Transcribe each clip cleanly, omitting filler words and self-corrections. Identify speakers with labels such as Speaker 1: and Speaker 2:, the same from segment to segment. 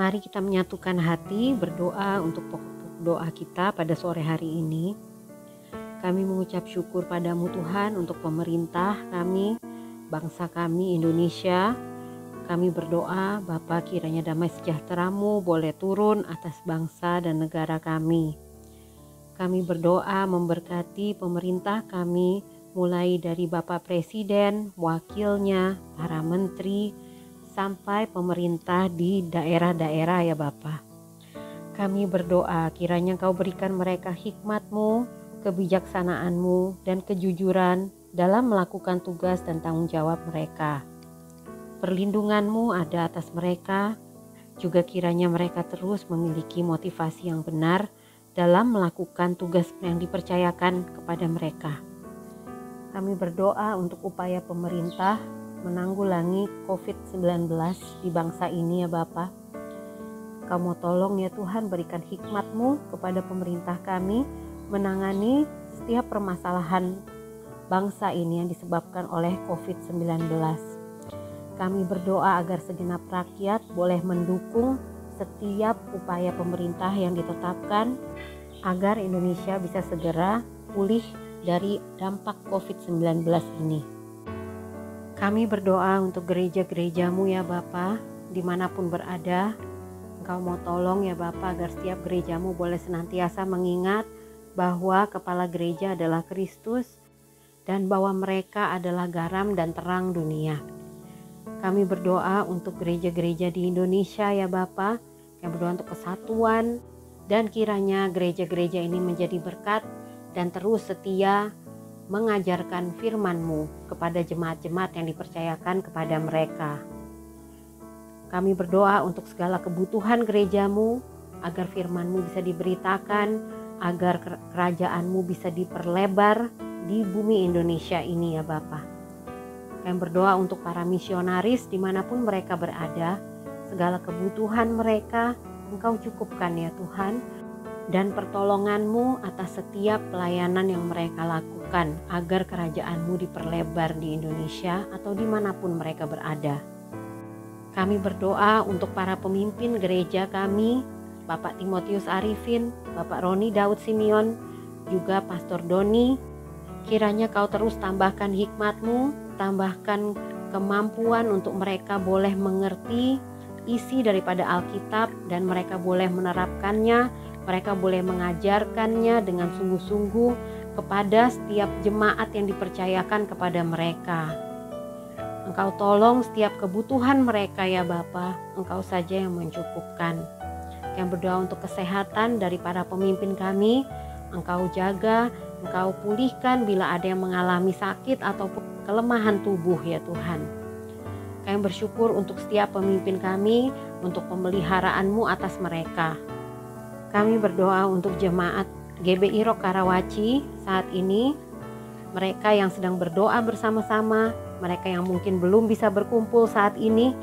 Speaker 1: Mari kita menyatukan hati berdoa untuk pokok doa kita pada sore hari ini. Kami mengucap syukur padamu Tuhan untuk pemerintah kami, bangsa kami Indonesia. Kami berdoa Bapa, kiranya damai sejahtera-Mu boleh turun atas bangsa dan negara kami. Kami berdoa memberkati pemerintah kami, mulai dari Bapak Presiden, wakilnya, para menteri, sampai pemerintah di daerah-daerah ya Bapa. Kami berdoa kiranya Engkau berikan mereka hikmat-Mu, kebijaksanaan-Mu, dan kejujuran dalam melakukan tugas dan tanggung jawab mereka. Perlindungan-Mu ada atas mereka, juga kiranya mereka terus memiliki motivasi yang benar dalam melakukan tugas yang dipercayakan kepada mereka. Kami berdoa untuk upaya pemerintah menanggulangi COVID-19 di bangsa ini ya Bapa. Kau mau tolong ya Tuhan, berikan hikmat-Mu kepada pemerintah kami menangani setiap permasalahan bangsa ini yang disebabkan oleh COVID-19. Kami berdoa agar segenap rakyat boleh mendukung setiap upaya pemerintah yang ditetapkan agar Indonesia bisa segera pulih dari dampak COVID-19 ini. Kami berdoa untuk gereja-gereja-Mu ya Bapa, dimanapun berada. Engkau mau tolong ya Bapa agar setiap gereja-Mu boleh senantiasa mengingat bahwa kepala gereja adalah Kristus dan bahwa mereka adalah garam dan terang dunia. Kami berdoa untuk gereja-gereja di Indonesia ya Bapa, kami berdoa untuk kesatuan dan kiranya gereja-gereja ini menjadi berkat dan terus setia mengajarkan firman-Mu kepada jemaat-jemaat yang dipercayakan kepada mereka. Kami berdoa untuk segala kebutuhan gereja-Mu agar firman-Mu bisa diberitakan, agar kerajaan-Mu bisa diperlebar di bumi Indonesia ini ya Bapa. Kami berdoa untuk para misionaris dimanapun mereka berada, segala kebutuhan mereka Engkau cukupkan ya Tuhan, dan pertolongan-Mu atas setiap pelayanan yang mereka lakukan agar kerajaan-Mu diperlebar di Indonesia atau dimanapun mereka berada. Kami berdoa untuk para pemimpin gereja kami, Bapak Timotius Arifin, Bapak Roni Daud Simeon, juga Pastor Doni. Kiranya Kau terus tambahkan hikmat-Mu, tambahkan kemampuan untuk mereka boleh mengerti isi daripada Alkitab dan mereka boleh menerapkannya, mereka boleh mengajarkannya dengan sungguh-sungguh kepada setiap jemaat yang dipercayakan kepada mereka. Engkau tolong setiap kebutuhan mereka ya Bapa, Engkau saja yang mencukupkan. Yang berdoa untuk kesehatan dari para pemimpin kami, Engkau jaga, Engkau pulihkan bila ada yang mengalami sakit ataupun kelemahan tubuh ya Tuhan. Kami bersyukur untuk setiap pemimpin kami, untuk pemeliharaan-Mu atas mereka. Kami berdoa untuk jemaat GBI Rock Karawaci saat ini, mereka yang sedang berdoa bersama-sama, mereka yang mungkin belum bisa berkumpul saat ini.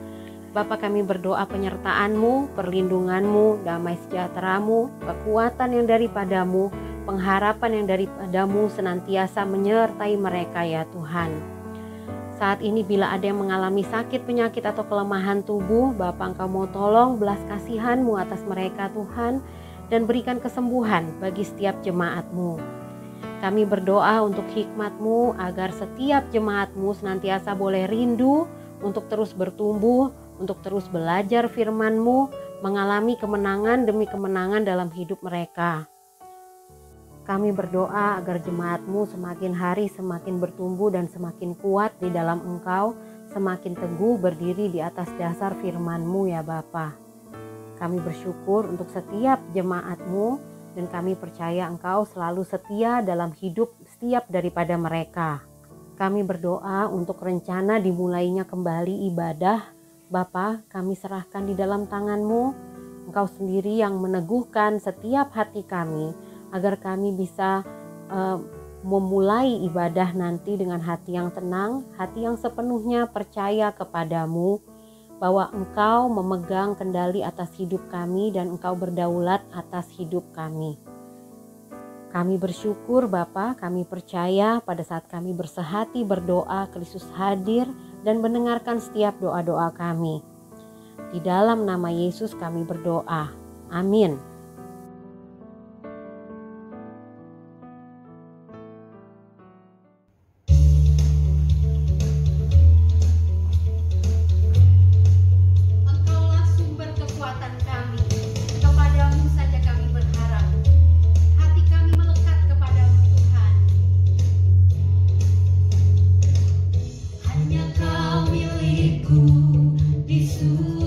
Speaker 1: Bapa, kami berdoa penyertaan-Mu, perlindungan-Mu, damai sejahtera-Mu, kekuatan yang daripada-Mu, pengharapan yang daripada-Mu senantiasa menyertai mereka ya Tuhan. Saat ini bila ada yang mengalami sakit, penyakit atau kelemahan tubuh, Bapa Engkau mau tolong belas kasihan-Mu atas mereka Tuhan, dan berikan kesembuhan bagi setiap jemaat-Mu. Kami berdoa untuk hikmat-Mu agar setiap jemaat-Mu senantiasa boleh rindu untuk terus bertumbuh, untuk terus belajar firman-Mu, mengalami kemenangan demi kemenangan dalam hidup mereka. Kami berdoa agar jemaat-Mu semakin hari semakin bertumbuh dan semakin kuat di dalam Engkau, semakin teguh berdiri di atas dasar firman-Mu ya Bapa. Kami bersyukur untuk setiap jemaat-Mu dan kami percaya Engkau selalu setia dalam hidup setiap daripada mereka. Kami berdoa untuk rencana dimulainya kembali ibadah, Bapa, kami serahkan di dalam tangan-Mu. Engkau sendiri yang meneguhkan setiap hati kami, agar kami bisa memulai ibadah nanti dengan hati yang tenang, hati yang sepenuhnya percaya kepadamu, bahwa Engkau memegang kendali atas hidup kami dan Engkau berdaulat atas hidup kami. Kami bersyukur Bapa, kami percaya pada saat kami bersehati berdoa, Kristus hadir dan mendengarkan setiap doa-doa kami. Di dalam nama Yesus kami berdoa. Amin.
Speaker 2: Engkaulah sumber kekuatan kami, kepadamu saja kami berharap. Hati kami melekat kepadamu Tuhan. Hanya Kau milikku di surga.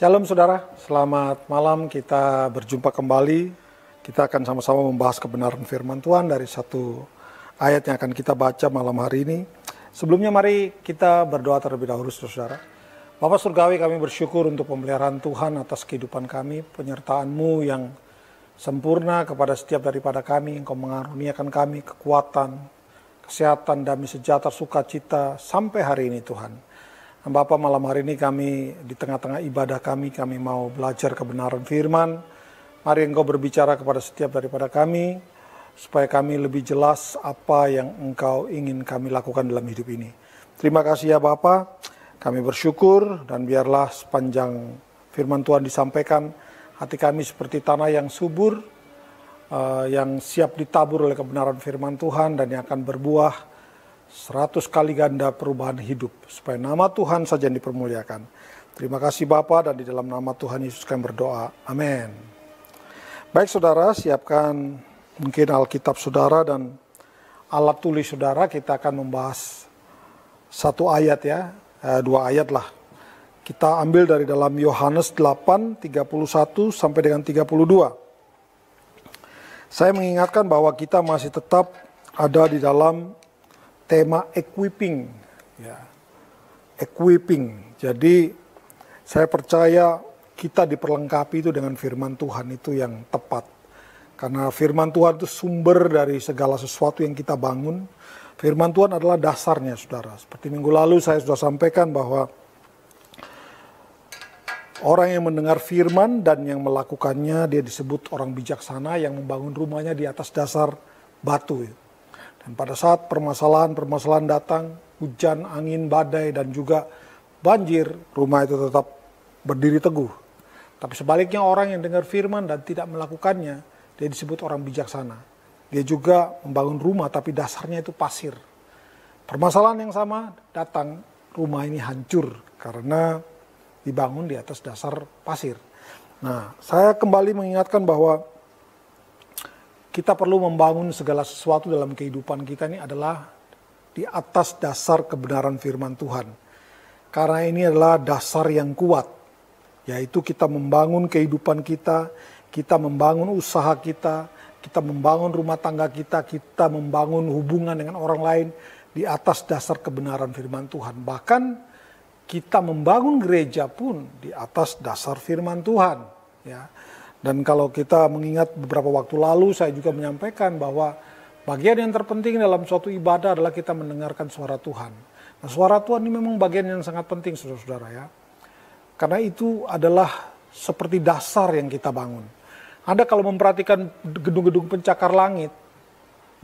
Speaker 3: Shalom saudara, selamat malam, kita berjumpa kembali. Kita akan sama-sama membahas kebenaran firman Tuhan dari satu ayat yang akan kita baca malam hari ini. Sebelumnya mari kita berdoa terlebih dahulu saudara. Bapa Surgawi, kami bersyukur untuk pemeliharaan Tuhan atas kehidupan kami, penyertaan-Mu yang sempurna kepada setiap daripada kami. Engkau mengaruniakan kami kekuatan, kesehatan, damai sejahtera, sukacita sampai hari ini Tuhan. Bapak, malam hari ini kami di tengah-tengah ibadah kami mau belajar kebenaran firman. Mari Engkau berbicara kepada setiap daripada kami, supaya kami lebih jelas apa yang Engkau ingin kami lakukan dalam hidup ini. Terima kasih ya Bapak, kami bersyukur dan biarlah sepanjang firman Tuhan disampaikan, hati kami seperti tanah yang subur, yang siap ditabur oleh kebenaran firman Tuhan dan yang akan berbuah 100 kali ganda perubahan hidup, supaya nama Tuhan saja yang dipermuliakan. Terima kasih Bapa, dan di dalam nama Tuhan Yesus kami berdoa. Amin. Baik saudara, siapkan mungkin Alkitab saudara dan alat tulis saudara. Kita akan membahas satu ayat ya, dua ayat lah. Kita ambil dari dalam Yohanes 8, 31 sampai dengan 32. Saya mengingatkan bahwa kita masih tetap ada di dalam tema equipping, ya, equipping. Jadi saya percaya kita diperlengkapi itu dengan firman Tuhan itu yang tepat. Karena firman Tuhan itu sumber dari segala sesuatu yang kita bangun. Firman Tuhan adalah dasarnya saudara. Seperti minggu lalu saya sudah sampaikan bahwa orang yang mendengar firman dan yang melakukannya, dia disebut orang bijaksana yang membangun rumahnya di atas dasar batu. Dan pada saat permasalahan datang, hujan, angin, badai, dan juga banjir, rumah itu tetap berdiri teguh. Tapi sebaliknya orang yang dengar firman dan tidak melakukannya, dia disebut orang bijaksana. Dia juga membangun rumah tapi dasarnya itu pasir. Permasalahan yang sama datang, rumah ini hancur karena dibangun di atas dasar pasir. Nah, saya kembali mengingatkan bahwa kita perlu membangun segala sesuatu dalam kehidupan kita ini adalah di atas dasar kebenaran firman Tuhan. Karena ini adalah dasar yang kuat, yaitu kita membangun kehidupan kita, kita membangun usaha kita membangun rumah tangga kita membangun hubungan dengan orang lain di atas dasar kebenaran firman Tuhan. Bahkan kita membangun gereja pun di atas dasar firman Tuhan. Ya. Dan kalau kita mengingat beberapa waktu lalu, saya juga menyampaikan bahwa bagian yang terpenting dalam suatu ibadah adalah kita mendengarkan suara Tuhan. Nah, suara Tuhan ini memang bagian yang sangat penting, saudara-saudara ya. Karena itu adalah seperti dasar yang kita bangun. Anda kalau memperhatikan gedung-gedung pencakar langit,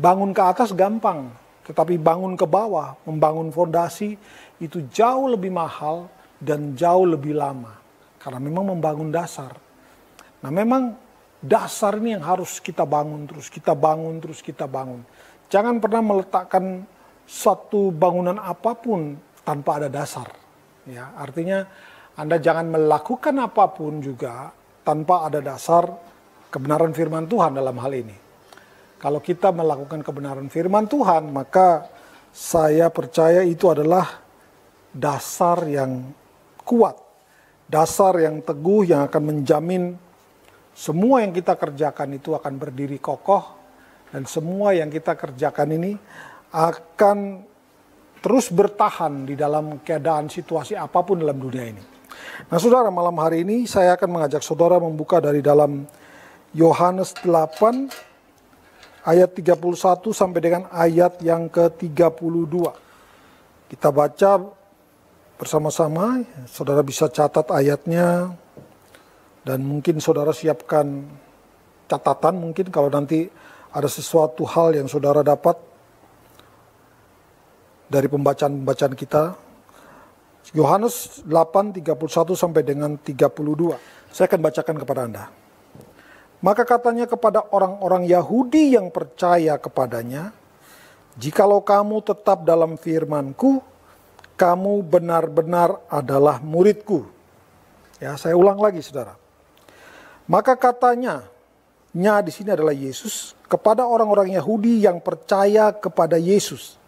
Speaker 3: bangun ke atas gampang, tetapi bangun ke bawah, membangun fondasi itu jauh lebih mahal dan jauh lebih lama. Karena memang membangun dasar. Nah memang dasar ini yang harus kita bangun terus, kita bangun. Jangan pernah meletakkan suatu bangunan apapun tanpa ada dasar. Ya, artinya Anda jangan melakukan apapun juga tanpa ada dasar kebenaran firman Tuhan dalam hal ini. Kalau kita melakukan kebenaran firman Tuhan, maka saya percaya itu adalah dasar yang kuat. Dasar yang teguh yang akan menjamin semua yang kita kerjakan itu akan berdiri kokoh, dan semua yang kita kerjakan ini akan terus bertahan di dalam keadaan situasi apapun dalam dunia ini. Nah saudara, malam hari ini saya akan mengajak saudara membuka dari dalam Yohanes 8 ayat 31 sampai dengan ayat yang ke-32. Kita baca bersama-sama, saudara bisa catat ayatnya. Dan mungkin saudara siapkan catatan, mungkin kalau nanti ada sesuatu hal yang saudara dapat dari pembacaan-pembacaan kita. Yohanes 8, 31 sampai dengan 32. Saya akan bacakan kepada Anda. Maka katanya kepada orang-orang Yahudi yang percaya kepadanya, jikalau kamu tetap dalam firman-Ku, kamu benar-benar adalah murid-Ku. Ya, saya ulang lagi saudara. Maka katanya, di sini adalah Yesus, kepada orang-orang Yahudi yang percaya kepada Yesus.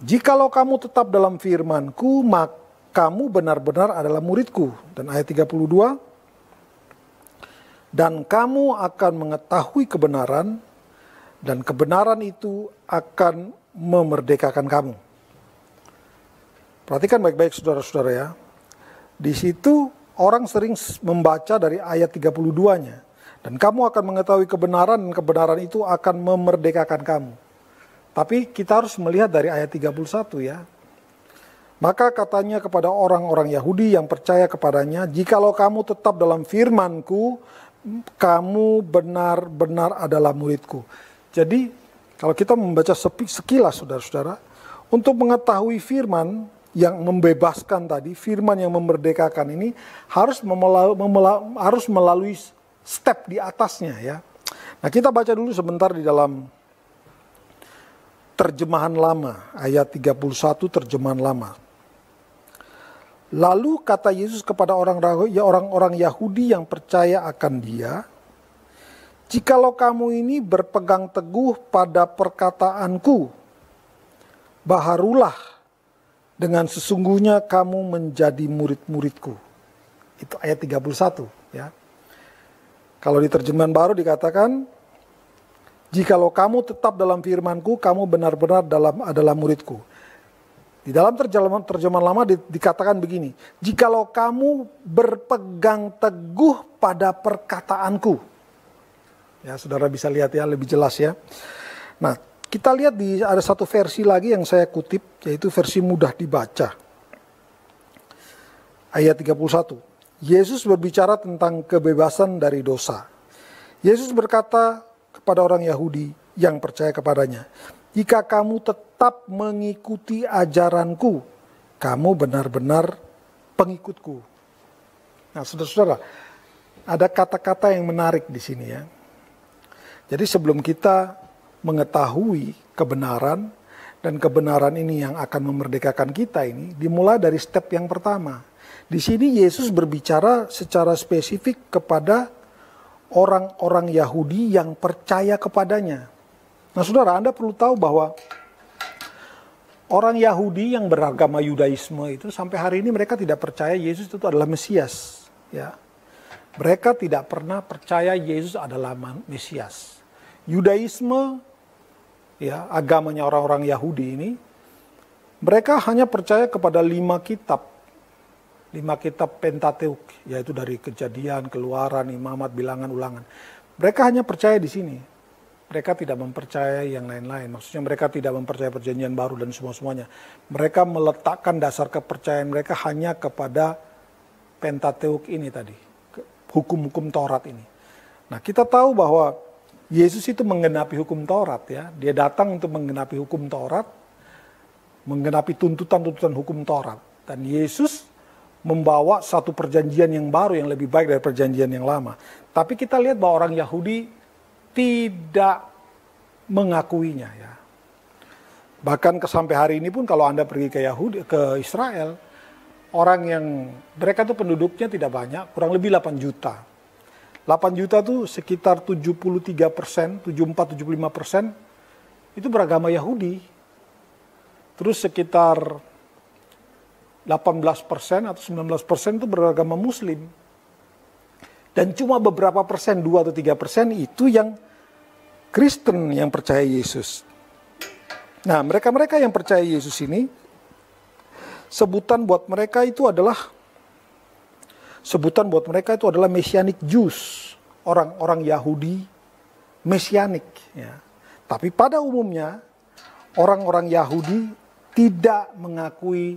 Speaker 3: Jikalau kamu tetap dalam firman-Ku, maka kamu benar-benar adalah muridku. Dan ayat 32, dan kamu akan mengetahui kebenaran, dan kebenaran itu akan memerdekakan kamu. Perhatikan baik-baik saudara-saudara ya. Di situ orang sering membaca dari ayat 32-nya. Dan kamu akan mengetahui kebenaran, dan kebenaran itu akan memerdekakan kamu. Tapi kita harus melihat dari ayat 31 ya. Maka katanya kepada orang-orang Yahudi yang percaya kepadanya, jikalau kamu tetap dalam firman-Ku, kamu benar-benar adalah murid-Ku. Jadi kalau kita membaca sekilas saudara-saudara, untuk mengetahui firman yang membebaskan tadi, firman yang memerdekakan ini harus melalui step di atasnya ya. Nah kita baca dulu sebentar di dalam terjemahan lama, ayat 31 terjemahan lama. Lalu kata Yesus kepada orang-orang Yahudi yang percaya akan Dia, jikalau kamu ini berpegang teguh pada perkataanku, baharulah dengan sesungguhnya kamu menjadi murid-muridku. Itu ayat 31 ya. Kalau di terjemahan baru dikatakan, jikalau kamu tetap dalam firman-Ku, kamu benar-benar adalah murid-Ku. Di dalam terjemahan lama dikatakan begini, jikalau kamu berpegang teguh pada perkataanku. Ya, saudara bisa lihat ya, lebih jelas ya. Nah, kita lihat ada satu versi lagi yang saya kutip, yaitu versi mudah dibaca. Ayat 31. Yesus berbicara tentang kebebasan dari dosa. Yesus berkata kepada orang Yahudi yang percaya kepadanya, jika kamu tetap mengikuti ajaranku, kamu benar-benar pengikutku. Nah, saudara-saudara, ada kata-kata yang menarik di sini ya. Jadi sebelum kita mengetahui kebenaran, dan kebenaran ini yang akan memerdekakan kita ini, dimulai dari step yang pertama. Di sini Yesus berbicara secara spesifik kepada orang-orang Yahudi yang percaya kepadanya. Nah saudara, Anda perlu tahu bahwa orang Yahudi yang beragama Yudaisme itu sampai hari ini mereka tidak percaya Yesus itu adalah Mesias. Ya. Mereka tidak pernah percaya Yesus adalah Mesias. Yudaisme, ya, agamanya orang-orang Yahudi ini, mereka hanya percaya kepada 5 kitab. 5 kitab Pentateuk, yaitu dari Kejadian, Keluaran, Imamat, Bilangan, Ulangan. Mereka hanya percaya di sini. Mereka tidak mempercayai yang lain-lain. Maksudnya mereka tidak mempercayai perjanjian baru dan semua-semuanya. Mereka meletakkan dasar kepercayaan mereka hanya kepada Pentateuk ini tadi. Hukum-hukum Taurat ini. Nah kita tahu bahwa Yesus itu menggenapi hukum Taurat ya. Dia datang untuk menggenapi hukum Taurat. Menggenapi tuntutan-tuntutan hukum Taurat. Dan Yesus membawa satu perjanjian yang baru yang lebih baik dari perjanjian yang lama. Tapi kita lihat bahwa orang Yahudi tidak mengakuinya ya. Bahkan sampai hari ini pun kalau Anda pergi ke Israel, orang yang mereka tuh penduduknya tidak banyak, kurang lebih 8 juta. 8 juta tuh sekitar 73%, 74-75% itu beragama Yahudi. Terus sekitar 18% atau 19% itu beragama Muslim. Dan cuma beberapa persen, 2 atau 3% itu yang Kristen yang percaya Yesus. Nah, mereka-mereka yang percaya Yesus ini, sebutan buat mereka itu adalah Messianic Jews, orang-orang Yahudi Messianik. Ya. Tapi pada umumnya orang-orang Yahudi tidak mengakui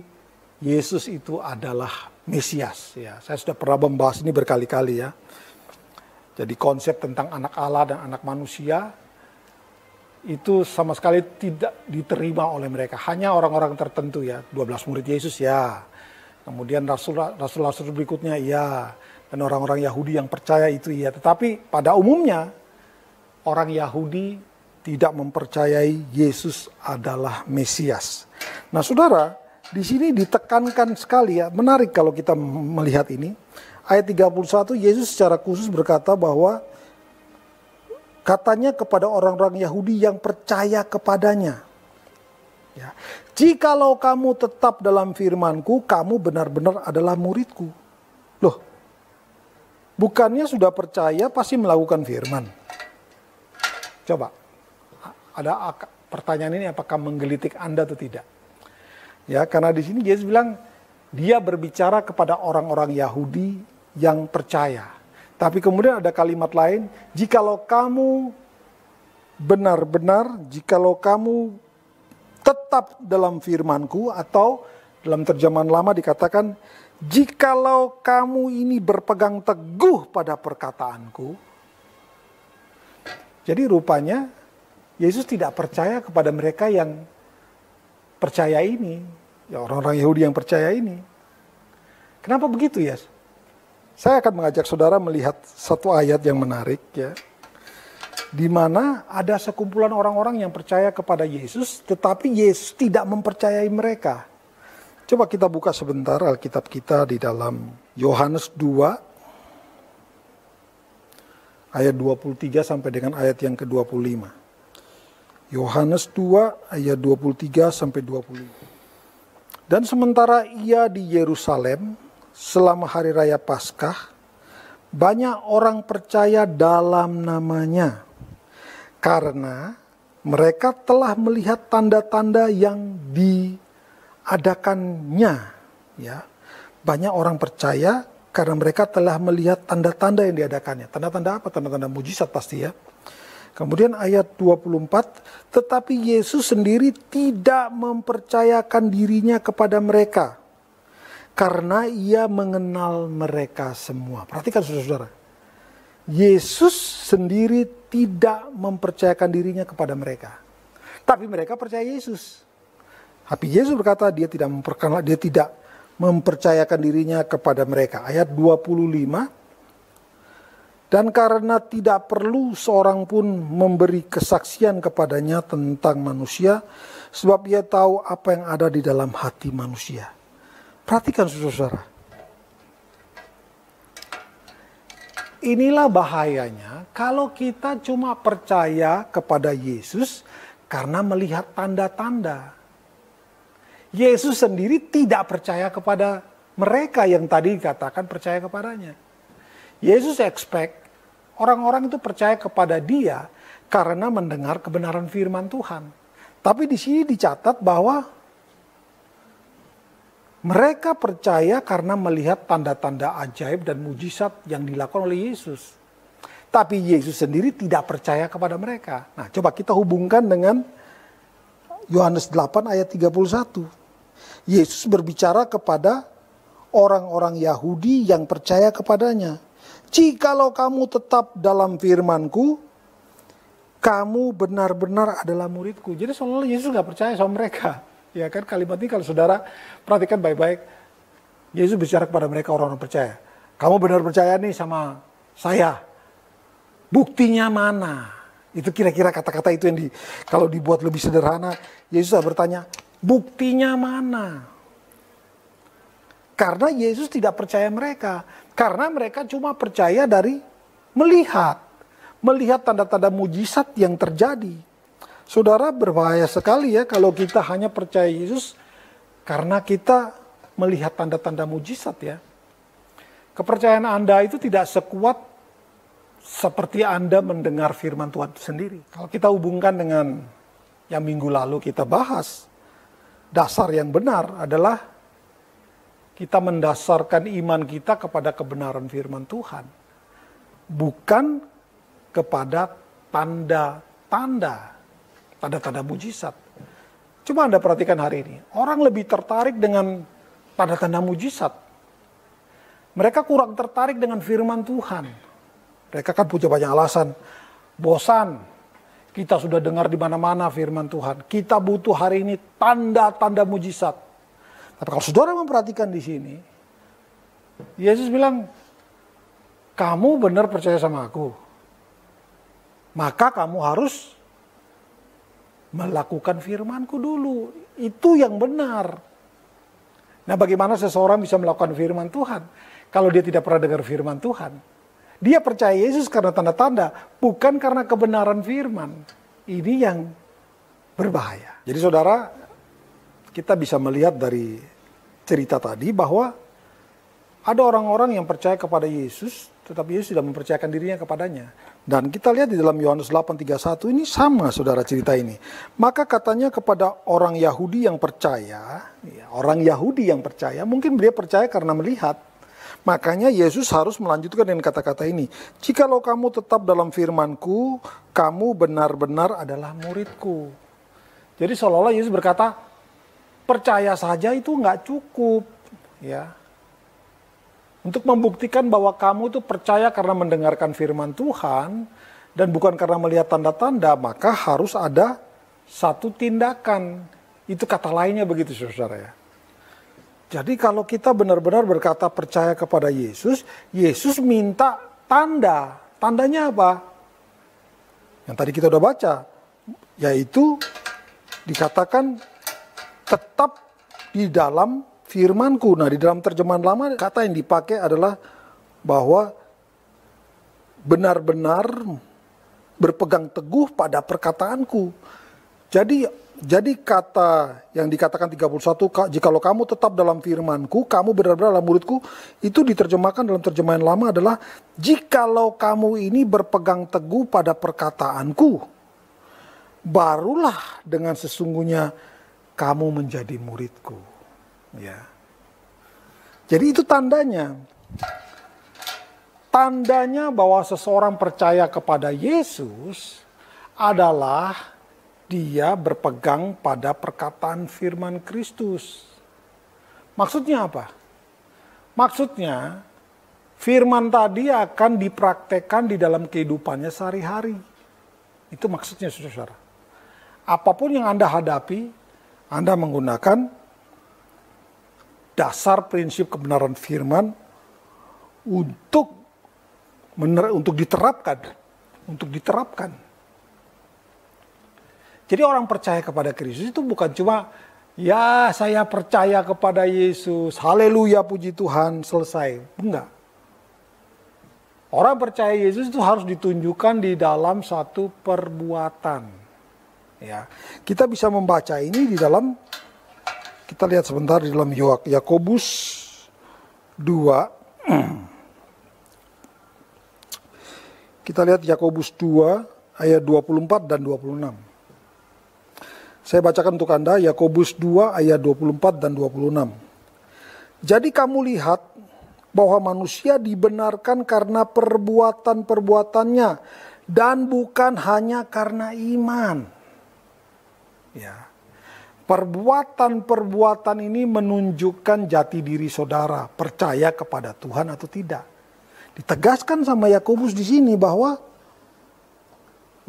Speaker 3: Yesus itu adalah Mesias. Ya, saya sudah pernah membahas ini berkali-kali ya. Jadi konsep tentang anak Allah dan anak manusia itu sama sekali tidak diterima oleh mereka. Hanya orang-orang tertentu ya, 12 murid Yesus ya. Kemudian rasul-rasul berikutnya ya. Dan orang-orang Yahudi yang percaya itu ya. Tetapi pada umumnya orang Yahudi tidak mempercayai Yesus adalah Mesias. Nah saudara, di sini ditekankan sekali ya, menarik kalau kita melihat ini. Ayat 31, Yesus secara khusus berkata bahwa katanya kepada orang-orang Yahudi yang percaya kepadanya. Ya. Jikalau kamu tetap dalam firman-Ku, kamu benar-benar adalah murid-Ku. Loh, bukannya sudah percaya pasti melakukan firman? Coba, ada pertanyaan ini apakah menggelitik Anda atau tidak? Ya, karena di sini Yesus bilang dia berbicara kepada orang-orang Yahudi yang percaya. Tapi kemudian ada kalimat lain, jikalau kamu benar-benar, jikalau kamu tetap dalam firman-Ku, atau dalam terjemahan lama dikatakan, jikalau kamu ini berpegang teguh pada perkataan-Ku. Jadi rupanya Yesus tidak percaya kepada mereka yang percaya ini, ya orang-orang Yahudi yang percaya ini. Kenapa begitu ya? Saya akan mengajak saudara melihat satu ayat yang menarik ya. Di mana ada sekumpulan orang-orang yang percaya kepada Yesus, tetapi Yesus tidak mempercayai mereka. Coba kita buka sebentar Alkitab kita di dalam Yohanes 2 ayat 23 sampai dengan ayat yang ke-25. Yohanes 2 ayat 23 sampai 25. Dan sementara ia di Yerusalem selama hari raya Paskah, banyak orang percaya dalam namanya. Karena mereka telah melihat tanda-tanda yang diadakannya. Ya, banyak orang percaya karena mereka telah melihat tanda-tanda yang diadakannya. Tanda-tanda apa? Tanda-tanda mujizat pasti ya. Kemudian ayat 24, tetapi Yesus sendiri tidak mempercayakan dirinya kepada mereka. Karena ia mengenal mereka semua. Perhatikan saudara-saudara. Yesus sendiri tidak mempercayakan dirinya kepada mereka. Tapi mereka percaya Yesus. Tapi Yesus berkata dia tidak mempercayakan dirinya kepada mereka. Ayat 25. Dan karena tidak perlu seorang pun memberi kesaksian kepadanya tentang manusia, sebab ia tahu apa yang ada di dalam hati manusia. Perhatikan saudara-saudara. Inilah bahayanya kalau kita cuma percaya kepada Yesus karena melihat tanda-tanda. Yesus sendiri tidak percaya kepada mereka yang tadi dikatakan percaya kepadanya. Yesus expect orang-orang itu percaya kepada dia karena mendengar kebenaran firman Tuhan. Tapi di sini dicatat bahwa mereka percaya karena melihat tanda-tanda ajaib dan mujizat yang dilakukan oleh Yesus. Tapi Yesus sendiri tidak percaya kepada mereka. Nah, coba kita hubungkan dengan Yohanes 8 ayat 31. Yesus berbicara kepada orang-orang Yahudi yang percaya kepadanya. Jikalau kamu tetap dalam firman-Ku, kamu benar-benar adalah murid-Ku. Jadi seolah-olah Yesus gak percaya sama mereka. Ya kan, kalimat ini kalau saudara perhatikan baik-baik. Yesus bicara kepada mereka orang-orang percaya. Kamu benar percaya nih sama saya. Buktinya mana? Itu kira-kira kata-kata itu yang kalau dibuat lebih sederhana. Yesus bertanya, buktinya mana? Karena Yesus tidak percaya mereka. Karena mereka cuma percaya dari melihat. Melihat tanda-tanda mujizat yang terjadi. Saudara, berbahaya sekali ya kalau kita hanya percaya Yesus karena kita melihat tanda-tanda mujizat ya. Kepercayaan Anda itu tidak sekuat seperti Anda mendengar firman Tuhan itu sendiri. Kalau kita hubungkan dengan yang minggu lalu kita bahas, dasar yang benar adalah kita mendasarkan iman kita kepada kebenaran firman Tuhan. Bukan kepada tanda-tanda mujizat. Coba Anda perhatikan hari ini. Orang lebih tertarik dengan tanda-tanda mujizat. Mereka kurang tertarik dengan firman Tuhan. Mereka kan punya banyak alasan. Bosan. Kita sudah dengar di mana-mana firman Tuhan. Kita butuh hari ini tanda-tanda mujizat. Tapi kalau saudara memperhatikan di sini, Yesus bilang, kamu benar percaya sama aku. Maka kamu harus melakukan firman-Ku dulu. Itu yang benar. Nah, bagaimana seseorang bisa melakukan firman Tuhan kalau dia tidak pernah dengar firman Tuhan? Dia percaya Yesus karena tanda-tanda, bukan karena kebenaran firman. Ini yang berbahaya. Jadi saudara, kita bisa melihat dari cerita tadi bahwa ada orang-orang yang percaya kepada Yesus, tetapi Yesus tidak mempercayakan dirinya kepadanya. Dan kita lihat di dalam Yohanes 8:31 ini sama, saudara, cerita ini. Maka katanya kepada orang Yahudi yang percaya, orang Yahudi yang percaya, mungkin dia percaya karena melihat. Makanya Yesus harus melanjutkan dengan kata-kata ini. Jikalau kamu tetap dalam firman-Ku, kamu benar-benar adalah murid-Ku. Jadi seolah-olah Yesus berkata, percaya saja itu nggak cukup, ya. Untuk membuktikan bahwa kamu itu percaya karena mendengarkan firman Tuhan dan bukan karena melihat tanda-tanda, maka harus ada satu tindakan. Itu kata lainnya begitu, saudara, ya. Jadi kalau kita benar-benar berkata percaya kepada Yesus, Yesus minta tanda. Tandanya apa? Yang tadi kita udah baca, yaitu dikatakan tetap di dalam firman-Ku. Nah, di dalam terjemahan lama kata yang dipakai adalah bahwa benar-benar berpegang teguh pada perkataan-Ku. Jadi kata yang dikatakan 31, jikalau kamu tetap dalam firman-Ku, kamu benar-benar adalah murid-Ku, itu diterjemahkan dalam terjemahan lama adalah jikalau kamu ini berpegang teguh pada perkataan-Ku, barulah dengan sesungguhnya kamu menjadi murid-Ku. Ya. Jadi itu tandanya. Tandanya bahwa seseorang percaya kepada Yesus adalah dia berpegang pada perkataan firman Kristus. Maksudnya apa? Maksudnya firman tadi akan dipraktekkan di dalam kehidupannya sehari-hari. Itu maksudnya, saudara. Apapun yang Anda hadapi, Anda menggunakan dasar prinsip kebenaran firman untuk diterapkan. Jadi orang percaya kepada Kristus itu bukan cuma, ya saya percaya kepada Yesus, haleluya puji Tuhan, selesai. Enggak. Orang percaya Yesus itu harus ditunjukkan di dalam satu perbuatan. Ya, kita bisa membaca ini di dalam, kita lihat sebentar di dalam Yakobus 2. Kita lihat Yakobus 2 ayat 24 dan 26. Saya bacakan untuk Anda Yakobus 2 ayat 24 dan 26. Jadi kamu lihat bahwa manusia dibenarkan karena perbuatan-perbuatannya dan bukan hanya karena iman. Ya. Perbuatan-perbuatan ini menunjukkan jati diri saudara, percaya kepada Tuhan atau tidak. Ditegaskan sama Yakobus di sini bahwa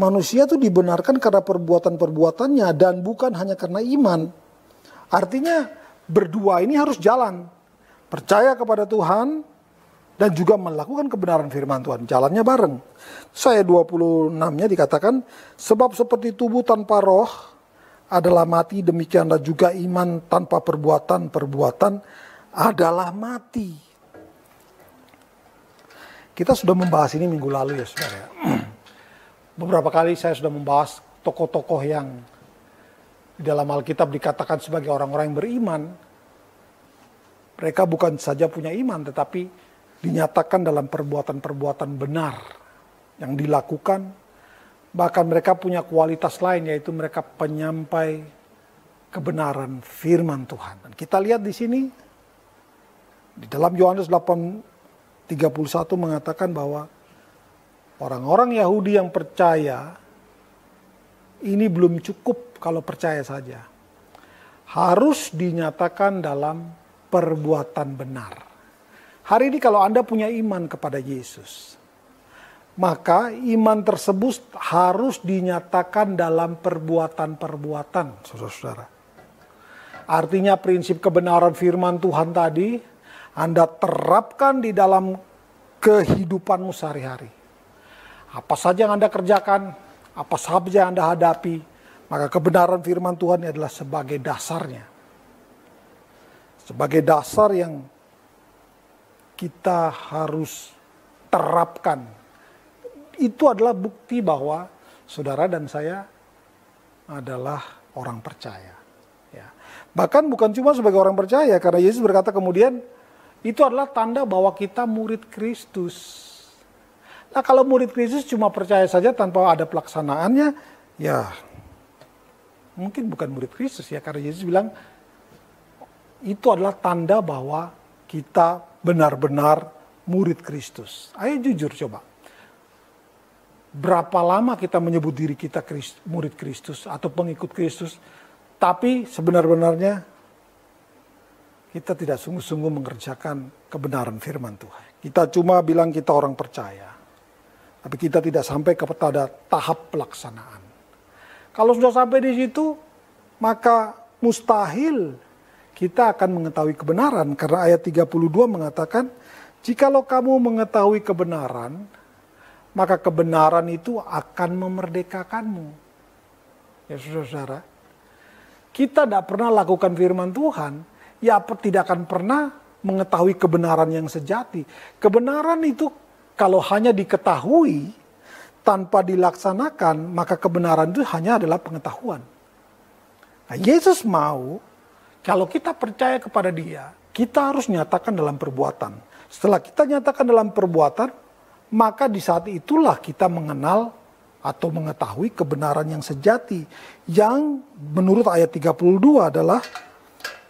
Speaker 3: manusia itu dibenarkan karena perbuatan-perbuatannya dan bukan hanya karena iman. Artinya berdua ini harus jalan. Percaya kepada Tuhan dan juga melakukan kebenaran firman Tuhan. Jalannya bareng. Ayat 26-nya dikatakan, sebab seperti tubuh tanpa roh adalah mati, demikianlah juga iman tanpa perbuatan-perbuatan adalah mati. Kita sudah membahas ini minggu lalu ya saudara. Beberapa kali saya sudah membahas tokoh-tokoh yang di dalam Alkitab dikatakan sebagai orang-orang yang beriman. Mereka bukan saja punya iman, tetapi dinyatakan dalam perbuatan-perbuatan benar yang dilakukan. Bahkan mereka punya kualitas lain, yaitu mereka penyampai kebenaran firman Tuhan. Dan kita lihat di sini, di dalam Yohanes 8:31 mengatakan bahwa orang-orang Yahudi yang percaya, ini belum cukup kalau percaya saja. Harus dinyatakan dalam perbuatan benar. Hari ini kalau Anda punya iman kepada Yesus, maka iman tersebut harus dinyatakan dalam perbuatan-perbuatan, saudara-saudara. Artinya prinsip kebenaran firman Tuhan tadi, Anda terapkan di dalam kehidupanmu sehari-hari. Apa saja yang Anda kerjakan, apa saja yang Anda hadapi, maka kebenaran firman Tuhan adalah sebagai dasarnya. Sebagai dasar yang kita harus terapkan. Itu adalah bukti bahwa saudara dan saya adalah orang percaya. Ya. Bahkan bukan cuma sebagai orang percaya, karena Yesus berkata kemudian, itu adalah tanda bahwa kita murid Kristus. Nah kalau murid Kristus cuma percaya saja tanpa ada pelaksanaannya, ya mungkin bukan murid Kristus ya. Karena Yesus bilang, itu adalah tanda bahwa kita benar-benar murid Kristus. Ayo jujur coba. Berapa lama kita menyebut diri kita murid Kristus atau pengikut Kristus, tapi sebenar-benarnya kita tidak sungguh-sungguh mengerjakan kebenaran firman Tuhan. Kita cuma bilang kita orang percaya, tapi kita tidak sampai kepada tahap pelaksanaan. Kalau sudah sampai di situ, maka mustahil kita akan mengetahui kebenaran. Karena ayat 32 mengatakan, jikalau kamu mengetahui kebenaran, maka kebenaran itu akan memerdekakanmu. Ya saudara-saudara, kita tidak pernah lakukan firman Tuhan, ya tidak akan pernah mengetahui kebenaran yang sejati. Kebenaran itu kalau hanya diketahui tanpa dilaksanakan, maka kebenaran itu hanya adalah pengetahuan. Nah, Yesus mau kalau kita percaya kepada Dia, kita harus nyatakan dalam perbuatan. Setelah kita nyatakan dalam perbuatan, maka di saat itulah kita mengenal atau mengetahui kebenaran yang sejati. Yang menurut ayat 32 adalah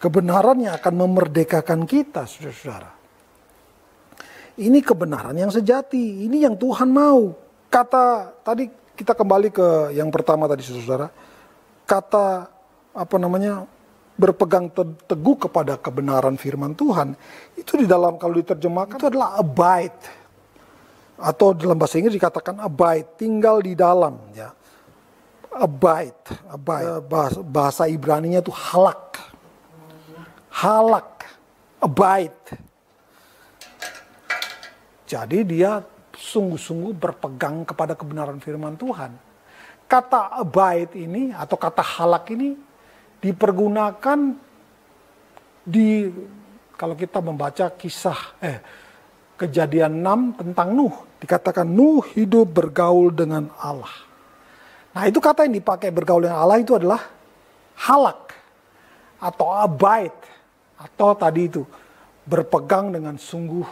Speaker 3: kebenaran yang akan memerdekakan kita, saudara-saudara. Ini kebenaran yang sejati, ini yang Tuhan mau. Kata, tadi kita kembali ke yang pertama tadi, saudara-saudara. Kata, berpegang teguh kepada kebenaran firman Tuhan. Itu di dalam, kalau diterjemahkan, itu adalah abide. Atau dalam bahasa Inggris dikatakan abide, tinggal di dalam. Ya. Abide. Bahasa Ibraninya itu halak. Halak, abide. Jadi dia sungguh-sungguh berpegang kepada kebenaran firman Tuhan. Kata abide ini atau kata halak ini dipergunakan kalau kita membaca kisah Kejadian 6 tentang Nuh. Dikatakan Nuh hidup bergaul dengan Allah. Nah itu kata yang dipakai bergaul dengan Allah itu adalah halak atau abide. Atau tadi itu berpegang dengan sungguh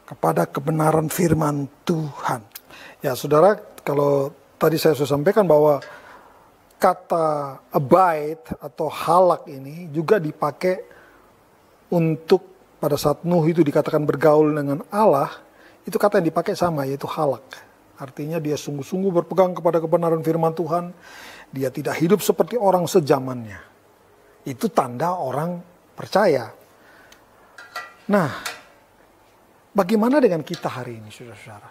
Speaker 3: kepada kebenaran firman Tuhan. Ya saudara, kalau tadi saya sudah sampaikan bahwa kata abide atau halak ini juga dipakai untuk pada saat Nuh itu dikatakan bergaul dengan Allah, itu kata yang dipakai sama, yaitu halak. Artinya dia sungguh-sungguh berpegang kepada kebenaran firman Tuhan. Dia tidak hidup seperti orang sejamannya. Itu tanda orang percaya. Nah, bagaimana dengan kita hari ini, saudara-saudara?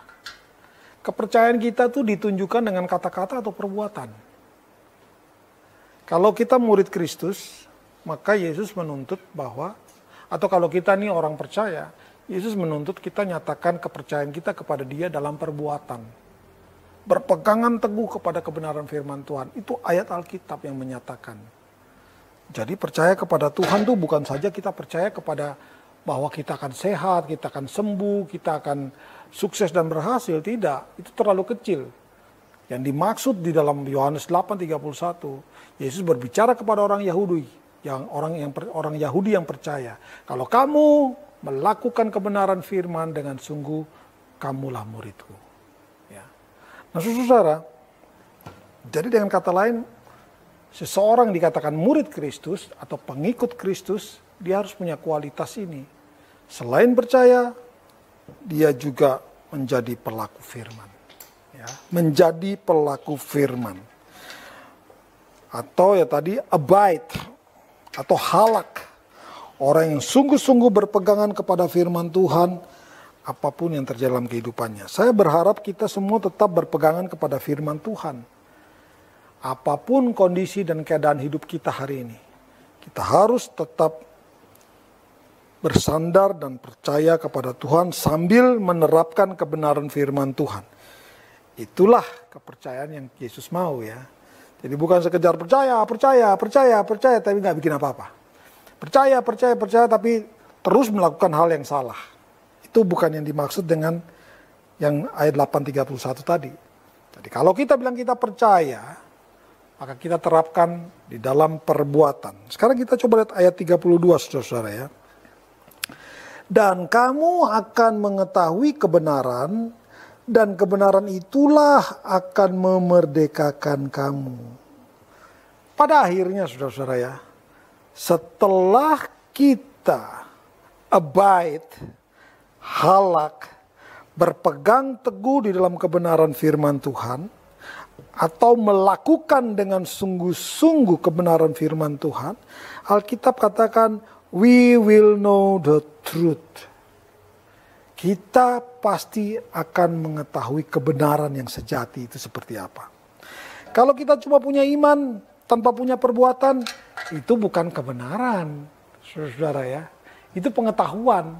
Speaker 3: Kepercayaan kita tuh ditunjukkan dengan kata-kata atau perbuatan. Kalau kita murid Kristus, maka Yesus menuntut bahwa, atau kalau kita nih orang percaya, Yesus menuntut kita nyatakan kepercayaan kita kepada Dia dalam perbuatan. Berpegangan teguh kepada kebenaran firman Tuhan. Itu ayat Alkitab yang menyatakan. Jadi percaya kepada Tuhan itu bukan saja kita percaya kepada bahwa kita akan sehat, kita akan sembuh, kita akan sukses dan berhasil. Tidak, itu terlalu kecil. Yang dimaksud di dalam Yohanes 8:31, Yesus berbicara kepada orang Yahudi. Orang Yahudi yang percaya, kalau kamu melakukan kebenaran firman dengan sungguh, kamulah muridku. Ya. Nah saudara, jadi dengan kata lain, seseorang dikatakan murid Kristus atau pengikut Kristus, dia harus punya kualitas ini. Selain percaya, dia juga menjadi pelaku firman. Ya. Menjadi pelaku firman. Atau ya tadi abide. Atau halak, orang yang sungguh-sungguh berpegangan kepada firman Tuhan, apapun yang terjadi dalam kehidupannya. Saya berharap kita semua tetap berpegangan kepada firman Tuhan. Apapun kondisi dan keadaan hidup kita hari ini, kita harus tetap bersandar dan percaya kepada Tuhan sambil menerapkan kebenaran firman Tuhan. Itulah kepercayaan yang Yesus mau ya. Jadi bukan sekedar percaya, tapi nggak bikin apa-apa. Percaya, tapi terus melakukan hal yang salah. Itu bukan yang dimaksud dengan yang ayat 8:31 tadi. Jadi kalau kita bilang kita percaya, maka kita terapkan di dalam perbuatan. Sekarang kita coba lihat ayat 32 saudara-saudara ya. Dan kamu akan mengetahui kebenaran, dan kebenaran itulah akan memerdekakan kamu. Pada akhirnya saudara-saudara ya, setelah kita abide, halak, berpegang teguh di dalam kebenaran firman Tuhan, atau melakukan dengan sungguh-sungguh kebenaran firman Tuhan, Alkitab katakan, we will know the truth. Kita pasti akan mengetahui kebenaran yang sejati itu seperti apa. Kalau kita cuma punya iman tanpa punya perbuatan, itu bukan kebenaran, saudara ya. Itu pengetahuan.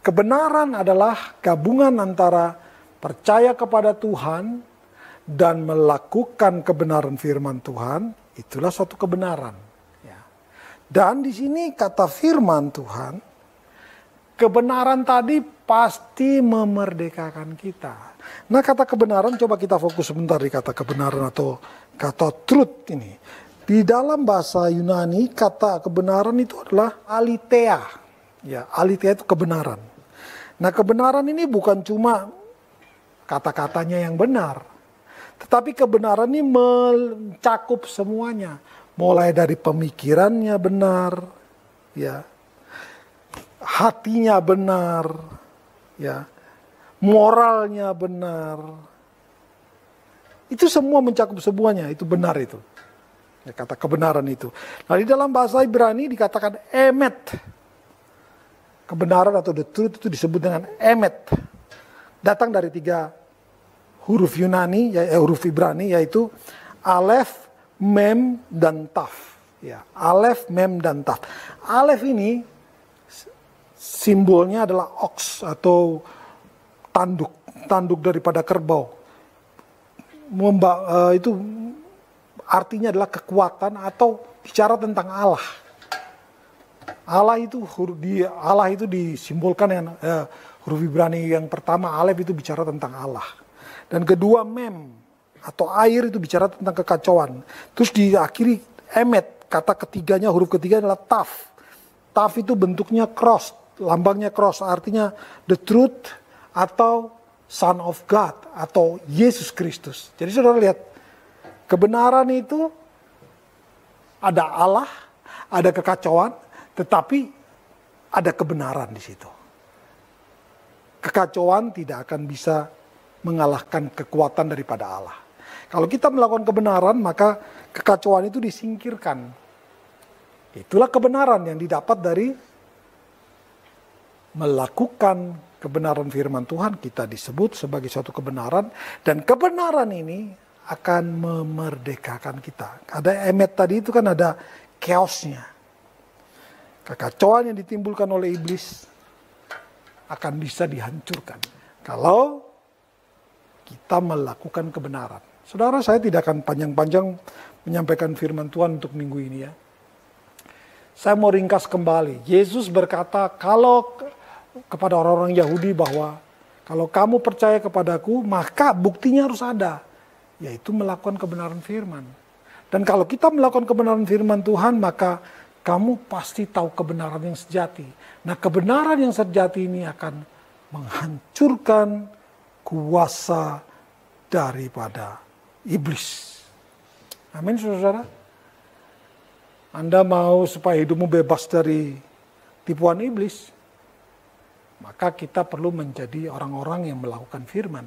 Speaker 3: Kebenaran adalah gabungan antara percaya kepada Tuhan dan melakukan kebenaran firman Tuhan. Itulah suatu kebenaran. Ya. Dan di sini kata firman Tuhan, kebenaran tadi pasti memerdekakan kita. Nah, kata kebenaran, coba kita fokus sebentar di kata kebenaran atau kata truth ini. Di dalam bahasa Yunani, kata kebenaran itu adalah aletheia. Ya, aletheia itu kebenaran. Nah, kebenaran ini bukan cuma kata-katanya yang benar, tetapi kebenaran ini mencakup semuanya. Mulai dari pemikirannya benar, ya, hatinya benar, ya, moralnya benar. Itu semua mencakup semuanya, itu benar itu. Ya, kata kebenaran itu. Nah, di dalam bahasa Ibrani dikatakan emet. Kebenaran atau the truth itu disebut dengan emet. Datang dari 3 huruf Yunani, huruf Ibrani, yaitu alef, mem, dan taf. Ya, alef, mem, dan taf. Alef ini simbolnya adalah ox atau tanduk daripada kerbau. Itu artinya adalah kekuatan atau bicara tentang Allah. Allah itu disimbolkan dengan huruf Ibrani yang pertama alef itu bicara tentang Allah. Dan kedua mem atau air itu bicara tentang kekacauan. Terus diakhiri emet, kata ketiganya, huruf ketiga adalah taf. Taf itu bentuknya cross, lambangnya cross, artinya the truth atau Son of God atau Yesus Kristus. Jadi saudara lihat, kebenaran itu ada Allah, ada kekacauan, tetapi ada kebenaran di situ. Kekacauan tidak akan bisa mengalahkan kekuatan daripada Allah. Kalau kita melakukan kebenaran, maka kekacauan itu disingkirkan. Itulah kebenaran yang didapat dari melakukan kebenaran firman Tuhan. Kita disebut sebagai suatu kebenaran, dan kebenaran ini akan memerdekakan kita. Ada emet tadi itu kan ada chaosnya. Kekacauan yang ditimbulkan oleh iblis akan bisa dihancurkan kalau kita melakukan kebenaran. Saudara, saya tidak akan panjang-panjang menyampaikan firman Tuhan untuk minggu ini ya. Saya mau ringkas kembali. Yesus berkata kalau kepada orang-orang Yahudi bahwa kalau kamu percaya kepadaku, maka buktinya harus ada, yaitu melakukan kebenaran firman. Dan kalau kita melakukan kebenaran firman Tuhan, maka kamu pasti tahu kebenaran yang sejati. Nah, kebenaran yang sejati ini akan menghancurkan kuasa daripada iblis. Amin, saudara. Anda mau supaya hidupmu bebas dari tipuan iblis, maka kita perlu menjadi orang-orang yang melakukan firman.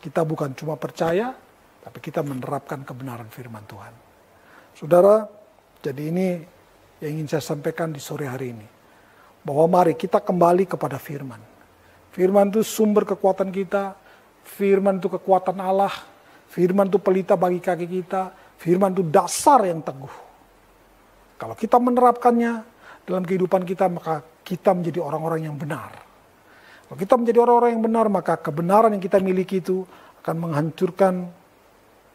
Speaker 3: Kita bukan cuma percaya, tapi kita menerapkan kebenaran firman Tuhan. Saudara, jadi ini yang ingin saya sampaikan di sore hari ini. Bahwa mari kita kembali kepada firman. Firman itu sumber kekuatan kita. Firman itu kekuatan Allah. Firman itu pelita bagi kaki kita. Firman itu dasar yang teguh. Kalau kita menerapkannya dalam kehidupan kita, maka kita menjadi orang-orang yang benar. Kalau kita menjadi orang-orang yang benar, maka kebenaran yang kita miliki itu akan menghancurkan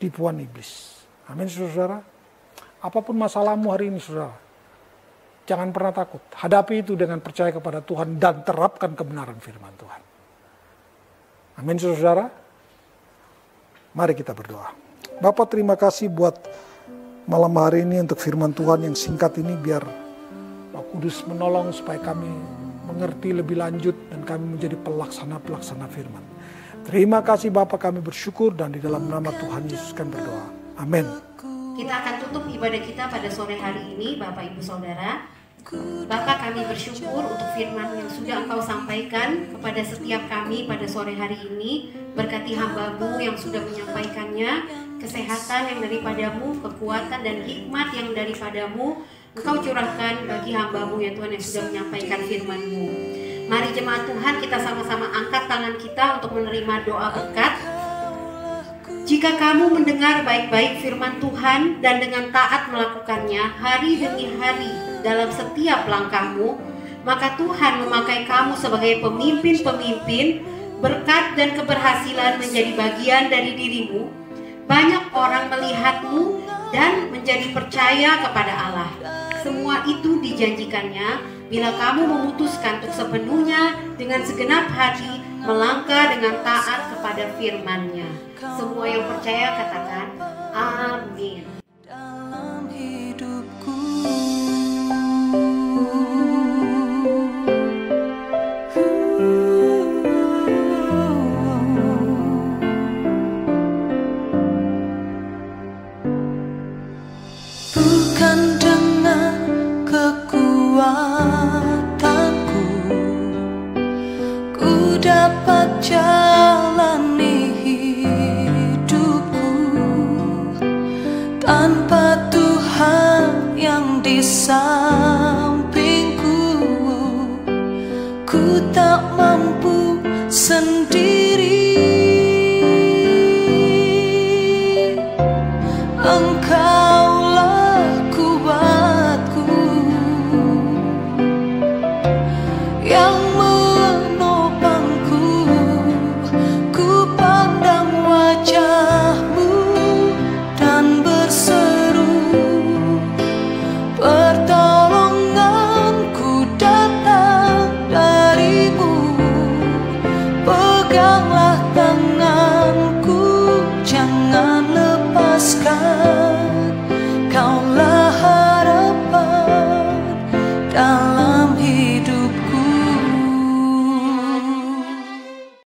Speaker 3: tipuan iblis. Amin, saudara. Apapun masalahmu hari ini, saudara, jangan pernah takut. Hadapi itu dengan percaya kepada Tuhan dan terapkan kebenaran firman Tuhan. Amin, saudara. Mari kita berdoa. Bapak terima kasih buat malam hari ini untuk firman Tuhan yang singkat ini, biar Roh Kudus menolong supaya kami mengerti lebih lanjut dan kami menjadi pelaksana-pelaksana firman. Terima kasih Bapak, kami bersyukur dan di dalam nama Tuhan Yesus kami berdoa. Amin.
Speaker 2: Kita akan tutup ibadah kita pada sore hari ini, Bapak Ibu Saudara. Bapak, kami bersyukur untuk firman yang sudah Engkau sampaikan kepada setiap kami pada sore hari ini. Berkati hamba-Mu yang sudah menyampaikannya, kesehatan yang daripadamu, kekuatan dan hikmat yang daripadamu Engkau curahkan bagi hamba-Mu ya Tuhan yang sudah menyampaikan firman-Mu. Mari jemaat Tuhan, kita sama-sama angkat tangan kita untuk menerima doa berkat. Jika kamu mendengar baik-baik firman Tuhan dan dengan taat melakukannya hari demi hari dalam setiap langkahmu, maka Tuhan memakai kamu sebagai pemimpin-pemimpin. Berkat dan keberhasilan menjadi bagian dari dirimu. Banyak orang melihatmu dan menjadi percaya kepada Allah. Semua itu dijanjikannya bila kamu memutuskan untuk sepenuhnya dengan segenap hati melangkah dengan taat kepada firman-Nya. Semua yang percaya katakan amin.
Speaker 4: Dalam hidupku, bukan dengan kekuatanku ku dapat jalani hidupku tanpa Tuhan yang di sampingku. Ku tak mampu sendiri. Engkaulah kuatku yang menopangku. Ku pandang wajah-Mu dan berseru, pertolonganku datang dari-Mu. Pegang